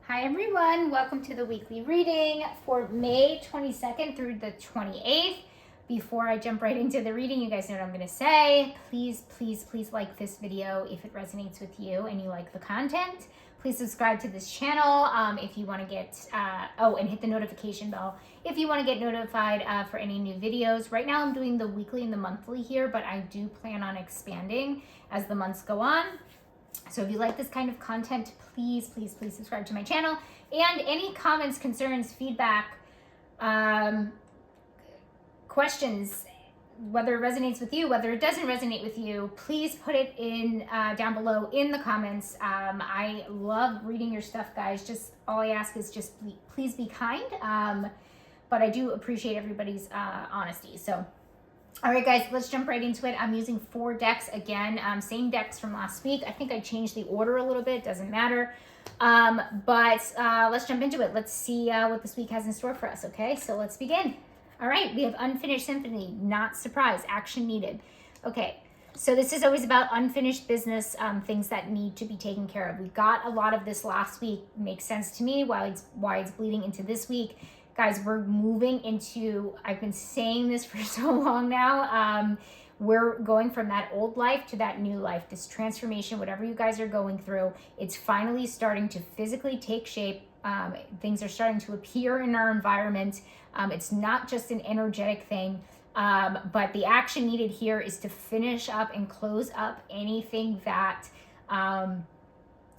Hi everyone, welcome to the weekly reading for May 22nd through the 28th. Before I jump right into the reading, you guys know what I'm going to say. Please like this video if it resonates with you and you like the content. Please subscribe to this channel if you want to get, and hit the notification bell if you want to get notified for any new videos. Right now I'm doing the weekly and the monthly here, but I do plan on expanding as the months go on. So if you like this kind of content, please subscribe to my channel. And any comments, concerns, feedback, questions, whether it resonates with you, whether it doesn't resonate with you, please put it in down below in the comments. I love reading your stuff, guys. Just all I ask is just please be kind. But I do appreciate everybody's honesty. So all right, guys, let's jump right into it. I'm using 4 decks again, same decks from last week. I think I changed the order a little bit, doesn't matter. But let's jump into it. Let's see what this week has in store for us, okay? So let's begin. All right, we have Unfinished Symphony, not surprise, action needed. Okay, so this is always about unfinished business, things that need to be taken care of. We got a lot of this last week. Makes sense to me why it's bleeding into this week. Guys, we're moving into, I've been saying this for so long now, we're going from that old life to that new life. This transformation, whatever you guys are going through, it's finally starting to physically take shape. Things are starting to appear in our environment. It's not just an energetic thing, but the action needed here is to finish up and close up anything that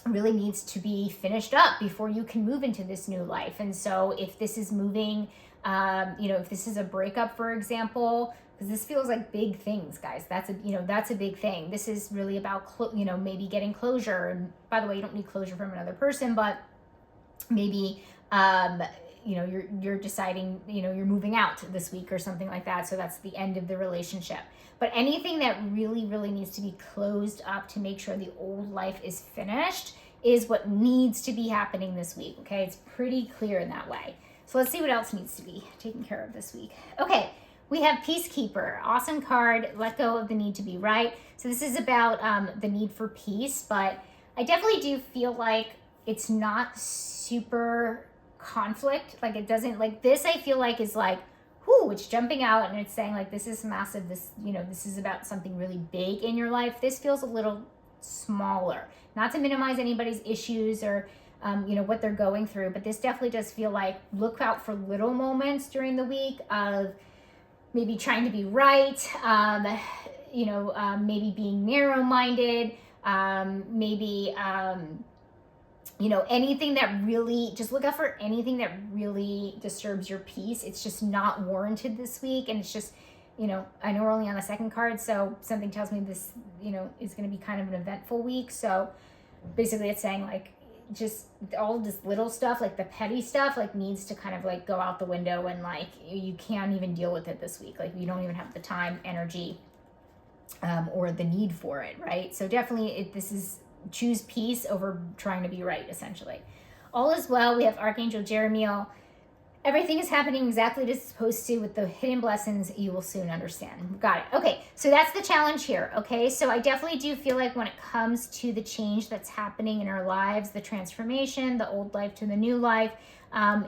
really needs to be finished up before you can move into this new life. And so if this is moving, if this is a breakup, for example, because this feels like big things, guys, that's a big thing. This is really about, maybe getting closure. And by the way, you don't need closure from another person, but maybe, you're deciding, you're moving out this week or something like that. So that's the end of the relationship. But anything that really needs to be closed up to make sure the old life is finished is what needs to be happening this week, okay? It's pretty clear in that way. So let's see what else needs to be taken care of this week. Okay, we have Peacekeeper. Awesome card. Let go of the need to be right. So this is about the need for peace, but I definitely do feel like it's not super conflict. Like it doesn't, like this I feel like is like, it's jumping out and it's saying like, this is massive. This, this is about something really big in your life. This feels a little smaller, not to minimize anybody's issues or, what they're going through. But this definitely does feel like, look out for little moments during the week of maybe trying to be right. Maybe being narrow-minded, anything that really, just look out for anything that really disturbs your peace. It's just not warranted this week. And it's just, I know we're only on the second card, so something tells me this, is going to be kind of an eventful week. So basically it's saying like, just all this little stuff, like the petty stuff, like needs to kind of like go out the window, and like, you can't even deal with it this week. Like you don't even have the time, energy, or the need for it. Right. So definitely this is, choose peace over trying to be right, essentially. All is well. We have Archangel Jeremiel. Everything is happening exactly as it's supposed to with the hidden blessings you will soon understand. Got it. Okay, so that's the challenge here, okay? So I definitely do feel like when it comes to the change that's happening in our lives, the transformation, the old life to the new life,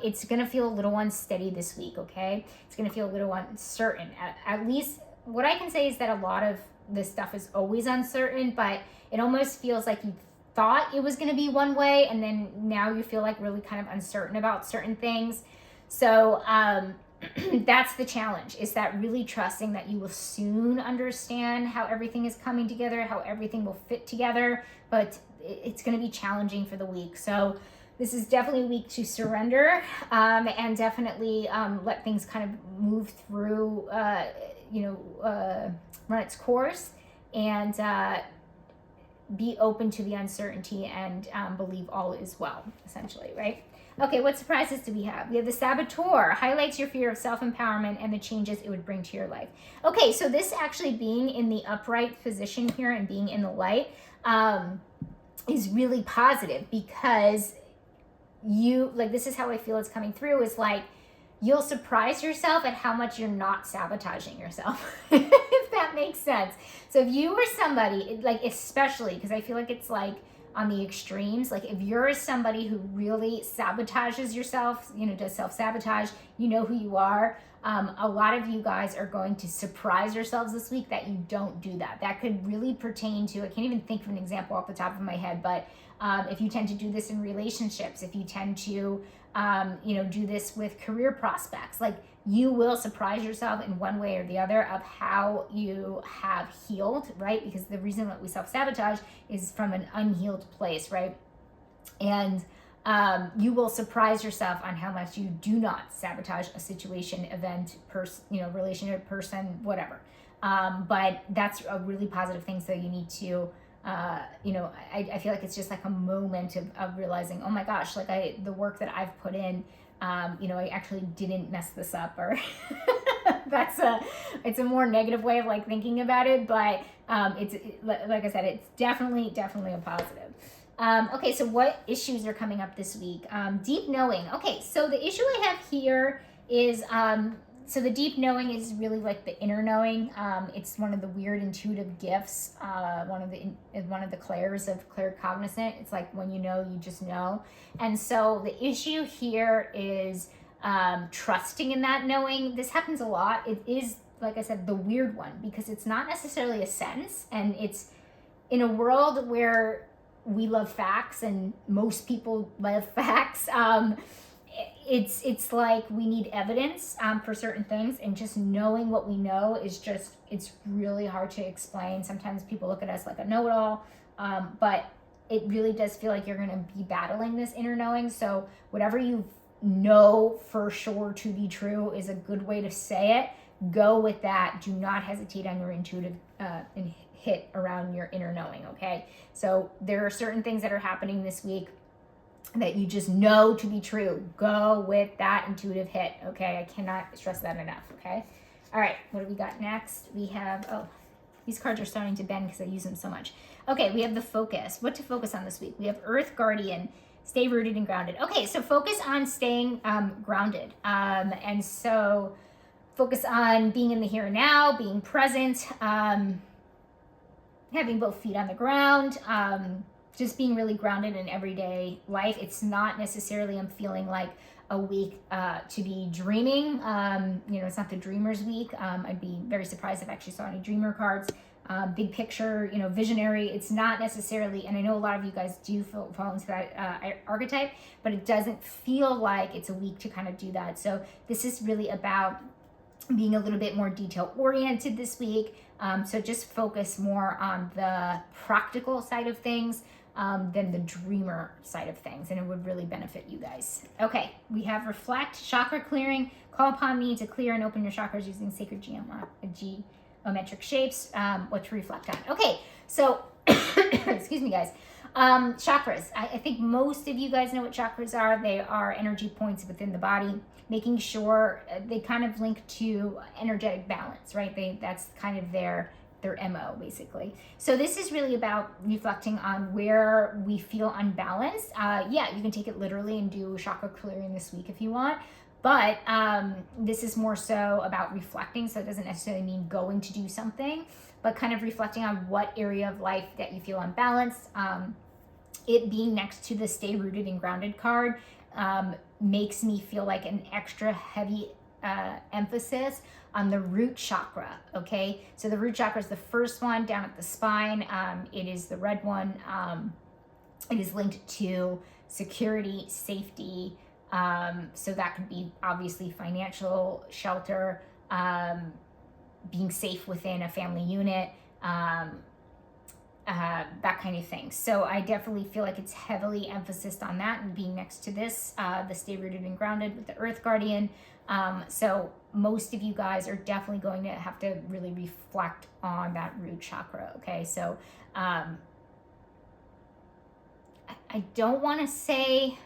it's going to feel a little unsteady this week, okay? It's going to feel a little uncertain. At least what I can say is that a lot of this stuff is always uncertain, but it almost feels like you thought it was going to be one way, and then now you feel like really kind of uncertain about certain things. So that's the challenge, is that really trusting that you will soon understand how everything is coming together, how everything will fit together, but it's going to be challenging for the week. So this is definitely a week to surrender, and definitely let things kind of move through, run its course, and be open to the uncertainty and believe all is well, essentially, right? Okay, what surprises do we have? We have the Saboteur. Highlights your fear of self-empowerment and the changes it would bring to your life. Okay, so this actually being in the upright position here and being in the light is really positive, because this is how I feel it's coming through, is like, you'll surprise yourself at how much you're not sabotaging yourself, if that makes sense. So if you were somebody, like, especially, because I feel like it's like on the extremes. Like if you're somebody who really sabotages yourself, does self-sabotage, you know who you are. A lot of you guys are going to surprise yourselves this week that you don't do that. That could really pertain to, I can't even think of an example off the top of my head, but if you tend to do this in relationships, if you tend to, do this with career prospects, like you will surprise yourself in one way or the other of how you have healed, right? Because the reason that we self-sabotage is from an unhealed place, right? And you will surprise yourself on how much you do not sabotage a situation, event, person, relationship, person, whatever. But that's a really positive thing. So you need to, I feel like it's just like a moment of realizing, oh my gosh, like the work that I've put in, I actually didn't mess this up, or it's a more negative way of like thinking about it, but like I said, it's definitely a positive. Okay, so what issues are coming up this week? Deep knowing. Okay, so the issue I have here is, so the deep knowing is really like the inner knowing. It's one of the weird intuitive gifts, one of the clairs of claircognizant. It's like when you know, you just know. And so the issue here is trusting in that knowing. This happens a lot. It is, like I said, the weird one, because it's not necessarily a sense, and it's in a world where we love facts and most people love facts. It's like we need evidence for certain things, and just knowing what we know is just, it's really hard to explain. Sometimes people look at us like a know-it-all, but it really does feel like you're going to be battling this inner knowing. So whatever you know for sure to be true is a good way to say it. Go with that. Do not hesitate on your intuitive hit around your inner knowing, okay? So there are certain things that are happening this week that you just know to be true. Go with that intuitive hit, okay? I cannot stress that enough, okay? All right, what do we got next? We have, these cards are starting to bend because I use them so much. Okay, we have the focus. What to focus on this week? We have Earth Guardian, stay rooted and grounded. Okay, so focus on staying grounded. And so focus on being in the here and now, being present, having both feet on the ground, just being really grounded in everyday life. It's not necessarily, I'm feeling like a week to be dreaming. It's not the dreamer's week. I'd be very surprised if I actually saw any dreamer cards. Big picture, visionary. It's not necessarily, and I know a lot of you guys do fall into that archetype, but it doesn't feel like it's a week to kind of do that. So this is really about being a little bit more detail oriented this week. So just focus more on the practical side of things than the dreamer side of things, and it would really benefit you guys. Okay, we have reflect, chakra clearing. Call upon me to clear and open your chakras using sacred geometric shapes. What to reflect on. Okay, so excuse me, guys. Chakras. I think most of you guys know what chakras are. They are energy points within the body, making sure they kind of link to energetic balance, right? That's kind of their MO, basically. So this is really about reflecting on where we feel unbalanced. Yeah, you can take it literally and do chakra clearing this week if you want, but this is more so about reflecting. So it doesn't necessarily mean going to do something, but kind of reflecting on what area of life that you feel unbalanced. It being next to the stay rooted and grounded card makes me feel like an extra heavy emphasis on the root chakra, okay? So the root chakra is the first one down at the spine. It is the red one. It is linked to security, safety. So that could be obviously financial shelter, being safe within a family unit, that kind of thing. So I definitely feel like it's heavily emphasized on that, and being next to this, the stay rooted and grounded with the Earth Guardian. So most of you guys are definitely going to have to really reflect on that root chakra, okay? So I don't want to say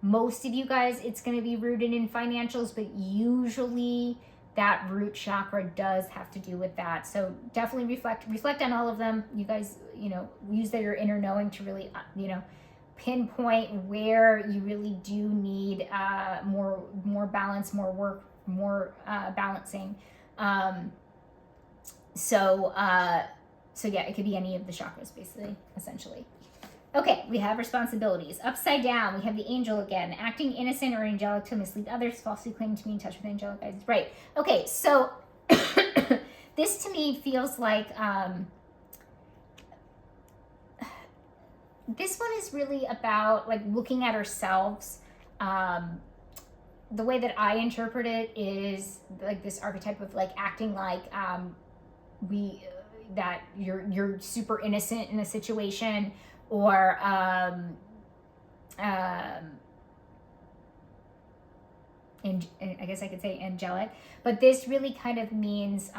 most of you guys it's going to be rooted in financials, but usually that root chakra does have to do with that. So definitely reflect on all of them. You guys, use your inner knowing to really, pinpoint where you really do need more balance, more work, more balancing. So yeah, it could be any of the chakras, basically, essentially. Okay, we have responsibilities. Upside down, we have the angel again. Acting innocent or angelic to mislead others, falsely claiming to be in touch with angelic guidance. Right. Okay, so this to me feels like this one is really about like looking at ourselves. The way that I interpret it is like this archetype of like acting like that you're super innocent in a situation, or and I guess I could say angelic, but this really kind of means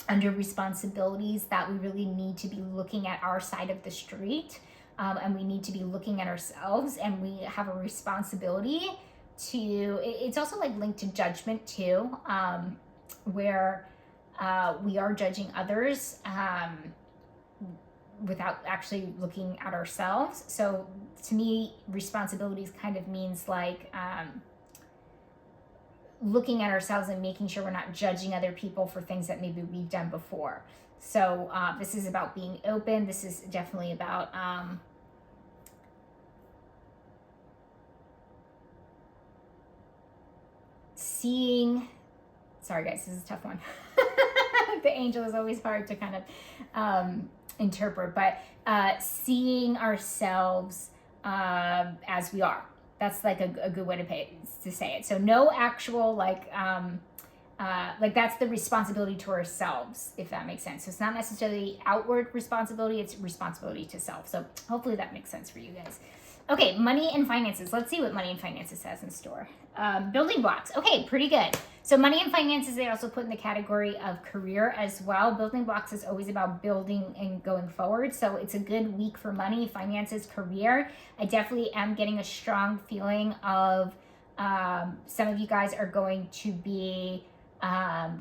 under responsibilities that we really need to be looking at our side of the street, and we need to be looking at ourselves, and we have a responsibility to, it's also like linked to judgment too, where we are judging others without actually looking at ourselves. So to me, responsibilities kind of means like looking at ourselves and making sure we're not judging other people for things that maybe we've done before. So this is about being open. This is definitely about seeing, sorry guys, this is a tough one. The angel is always hard to kind of interpret, but seeing ourselves as we are. That's like a good way to say it. So no actual like that's the responsibility to ourselves, if that makes sense. So it's not necessarily outward responsibility, it's responsibility to self. So hopefully that makes sense for you guys. Okay, money and finances. Let's see what money and finances has in store. Building blocks. Okay, pretty good. So money and finances, they also put in the category of career as well. Building blocks is always about building and going forward. So it's a good week for money, finances, career. I definitely am getting a strong feeling of some of you guys are going to be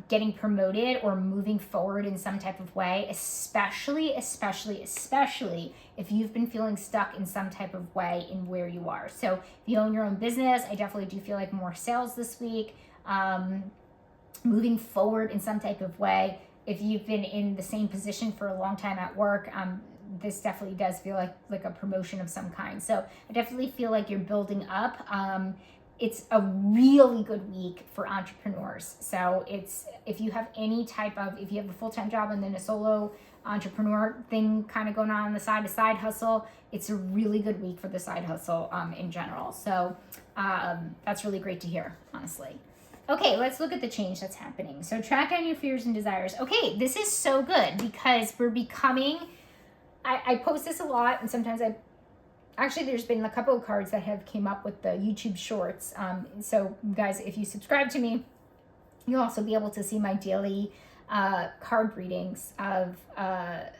getting promoted or moving forward in some type of way, especially if you've been feeling stuck in some type of way in where you are. So if you own your own business, I definitely do feel like more sales this week, moving forward in some type of way. If you've been in the same position for a long time at work, this definitely does feel like a promotion of some kind. So I definitely feel like you're building up. It's a really good week for entrepreneurs. So it's, if you have any type of, if you have a full-time job and then a solo entrepreneur thing kind of going on the side, a side hustle, it's a really good week for the side hustle in general. So that's really great to hear, honestly. Okay, let's look at the change that's happening. So track down your fears and desires. Okay, this is so good because we're becoming, I post this a lot, and sometimes actually, there's been a couple of cards that have came up with the YouTube shorts. So guys, if you subscribe to me, you'll also be able to see my daily card readings of, the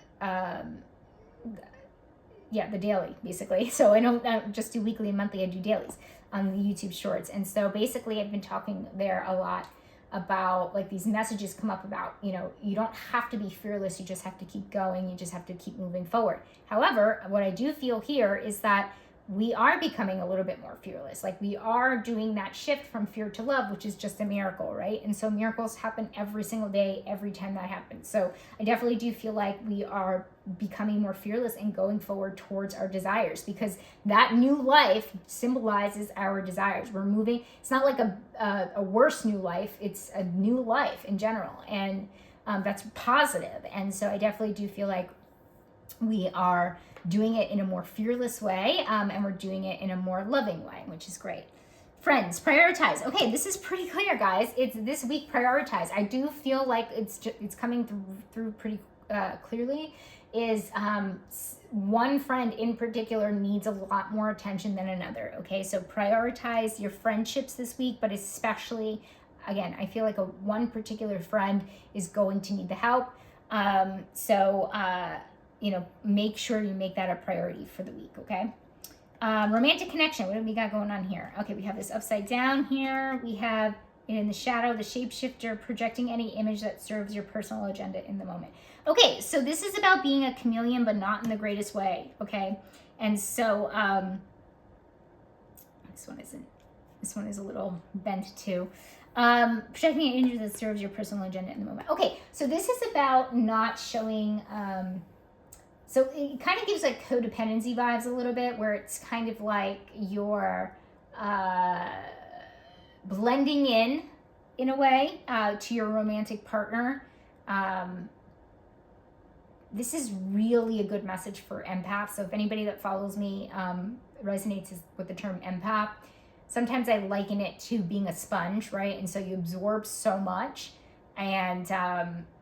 daily, basically. So I don't just do weekly and monthly, I do dailies on the YouTube shorts. And so basically I've been talking there a lot about, like, these messages come up about, you know, you don't have to be fearless, you just have to keep going, you just have to keep moving forward. However, what I do feel here is that we are becoming a little bit more fearless. Like, we are doing that shift from fear to love, which is just a miracle, right? And so miracles happen every single day, every time that happens. So I definitely do feel like we are becoming more fearless and going forward towards our desires, because that new life symbolizes our desires. We're moving. It's not like a worse new life. It's a new life in general. And that's positive. And so I definitely do feel like we are doing it in a more fearless way, and we're doing it in a more loving way, which is great. Friends, prioritize. Okay, this is pretty clear, guys. It's this week, prioritize. I do feel like it's coming through pretty clearly. Is one friend in particular needs a lot more attention than another. Okay, so prioritize your friendships this week, but especially, again, I feel like one particular friend is going to need the help. Make sure you make that a priority for the week, okay? Romantic connection, what do we got going on here? Okay, we have this upside down here. We have in the shadow, the shapeshifter, projecting any image that serves your personal agenda in the moment. Okay, so this is about being a chameleon, but not in the greatest way, okay? And so this one is a little bent too. Projecting an image that serves your personal agenda in the moment. Okay, so this is about not showing So it kind of gives like codependency vibes a little bit, where it's kind of like you're blending in a way, to your romantic partner. This is really a good message for empaths. So if anybody that follows me resonates with the term empath, sometimes I liken it to being a sponge, right? And so you absorb so much, and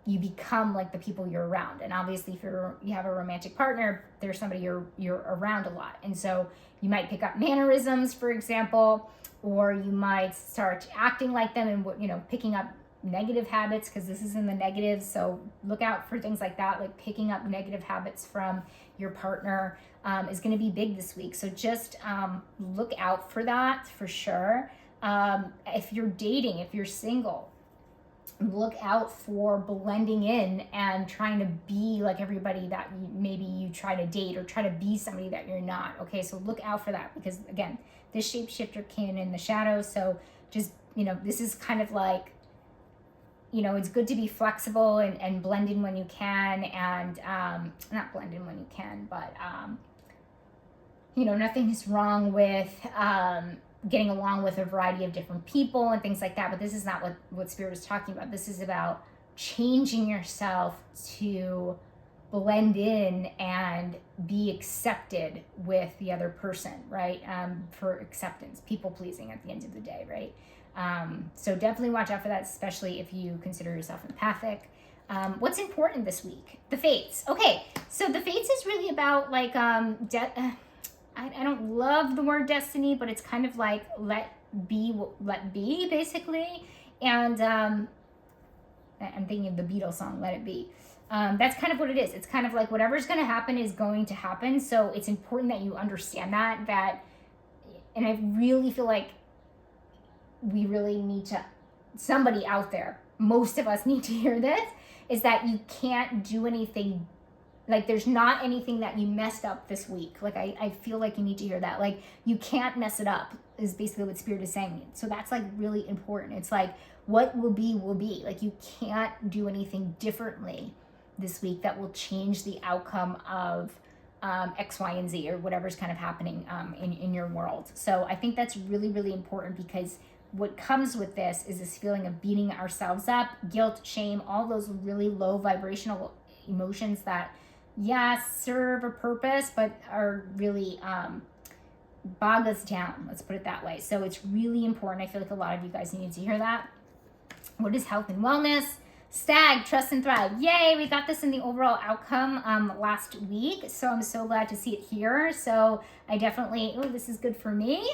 you become like the people you're around. And obviously, if you have a romantic partner, there's somebody you're around a lot, and so you might pick up mannerisms, for example, or you might start acting like them, and picking up negative habits, because this is in the negative. So look out for things like that, like picking up negative habits from your partner is going to be big this week. So just look out for that for sure. If you're dating, if you're single, look out for blending in and trying to be like everybody that maybe you try to date, or try to be somebody that you're not. Okay, so look out for that, because again, this shapeshifter came in the shadows. So just, this is kind of like, it's good to be flexible and blend in when you can, and not blend in when you can, but nothing is wrong with getting along with a variety of different people and things like that. But this is not what Spirit is talking about. This is about changing yourself to blend in and be accepted with the other person, right? For acceptance, people pleasing at the end of the day, right? So definitely watch out for that, especially if you consider yourself empathic. What's important this week? The Fates. Okay, so the Fates is really about like, I don't love the word destiny, but it's kind of like let be, basically. And I'm thinking of the Beatles song, Let It Be. That's kind of what it is. It's kind of like whatever's going to happen is going to happen. So it's important that you understand that, and I really feel like we really need to, somebody out there, most of us need to hear this, is that you can't do anything, like there's not anything that you messed up this week. Like I feel like you need to hear that. Like you can't mess it up is basically what Spirit is saying. So that's like really important. It's like what will be will be. Like you can't do anything differently this week that will change the outcome of X, Y, and Z, or whatever's kind of happening in your world. So I think that's really, really important, because what comes with this is this feeling of beating ourselves up, guilt, shame, all those really low vibrational emotions that, serve a purpose, but are really bog us down. Let's put it that way. So it's really important. I feel like a lot of you guys need to hear that. What is health and wellness? Stag, trust and thrive. Yay, we got this in the overall outcome last week. So I'm so glad to see it here. So I definitely, this is good for me.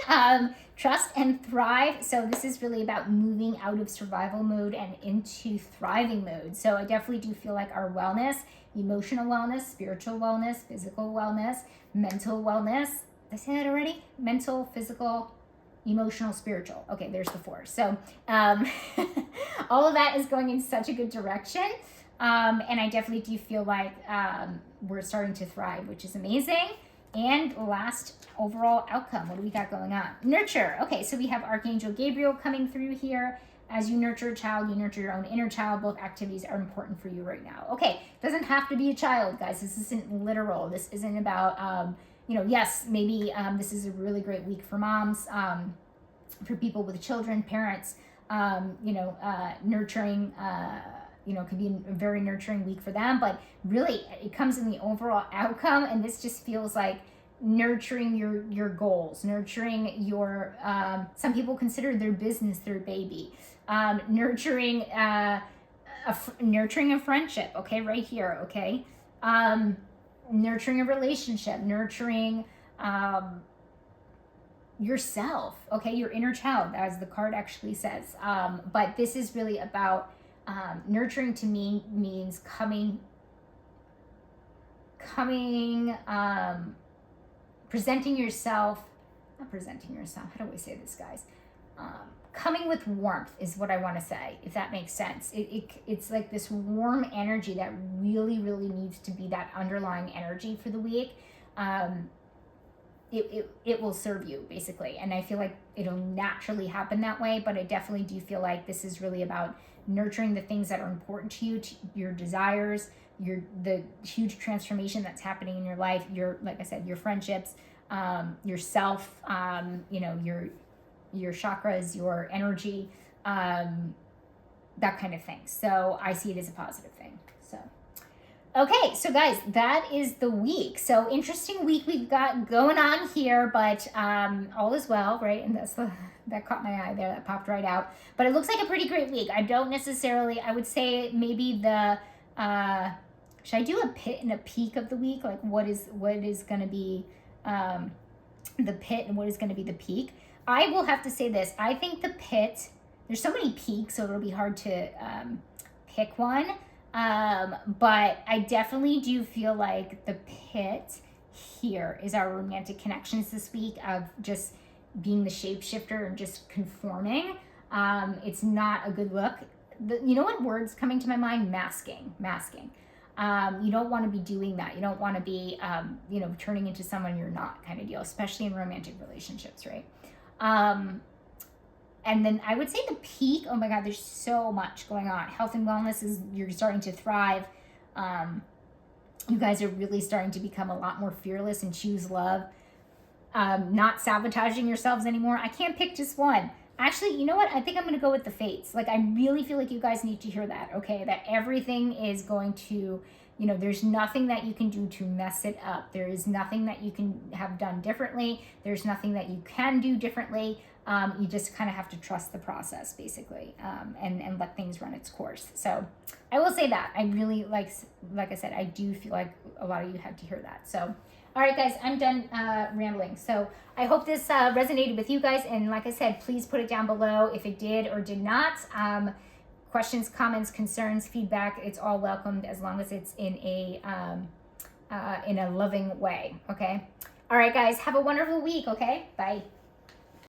Trust and thrive. So this is really about moving out of survival mode and into thriving mode. So I definitely do feel like our wellness, emotional wellness, spiritual wellness, physical wellness, mental wellness. Did I say that already? Mental, physical, emotional, spiritual. Okay, there's the 4. So all of that is going in such a good direction. And I definitely do feel like we're starting to thrive, which is amazing. And last overall outcome, what do we got going on? Nurture. Okay, so we have Archangel Gabriel coming through here. As you nurture a child, you nurture your own inner child. Both activities are important for you right now. Okay, doesn't have to be a child, guys. This isn't literal. This isn't about, yes, maybe this is a really great week for moms, for people with children, parents, nurturing, could be a very nurturing week for them. But really, it comes in the overall outcome, and this just feels like nurturing your goals, nurturing your, some people consider their business their baby, nurturing a friendship, okay, right here, okay, nurturing a relationship, nurturing yourself, okay, your inner child, as the card actually says. But this is really about nurturing. To me means presenting yourself, how do I say this, guys? Coming with warmth is what I want to say, if that makes sense. It's like this warm energy that really, really needs to be that underlying energy for the week. it will serve you basically. And I feel like it'll naturally happen that way, but I definitely do feel like this is really about nurturing the things that are important to you, to your desires, the huge transformation that's happening in your life, your, like I said, your friendships, yourself, your chakras, your energy, that kind of thing. So I see it as a positive thing. So okay, so guys, that is the week. So interesting week we've got going on here, but all is well, right? And that caught my eye there, that popped right out. But it looks like a pretty great week. I don't necessarily, I would say maybe should I do a pit and a peak of the week? Like what is going to be the pit and what is going to be the peak? I will have to say this. I think the pit, there's so many peaks, so it'll be hard to pick one. But I definitely do feel like the pit here is our romantic connections this week of just being the shapeshifter and just conforming. It's not a good look. You know what word's coming to my mind? Masking. You don't want to be doing that. You don't want to be, turning into someone you're not kind of deal, especially in romantic relationships, right? And then I would say the peak, oh my God, there's so much going on. Health and wellness you're starting to thrive. You guys are really starting to become a lot more fearless and choose love. Not sabotaging yourselves anymore. I can't pick just one. Actually, you know what? I think I'm going to go with the fates. Like, I really feel like you guys need to hear that, okay? That everything is going to, there's nothing that you can do to mess it up. There is nothing that you can have done differently. There's nothing that you can do differently. You just kind of have to trust the process, basically, and let things run its course. So I will say that. I really, like I said, I do feel like a lot of you had to hear that. So, all right, guys, I'm done rambling. So I hope this resonated with you guys. And like I said, please put it down below if it did or did not. Questions, comments, concerns, feedback, it's all welcomed as long as it's in a loving way, okay? All right, guys, have a wonderful week, okay? Bye.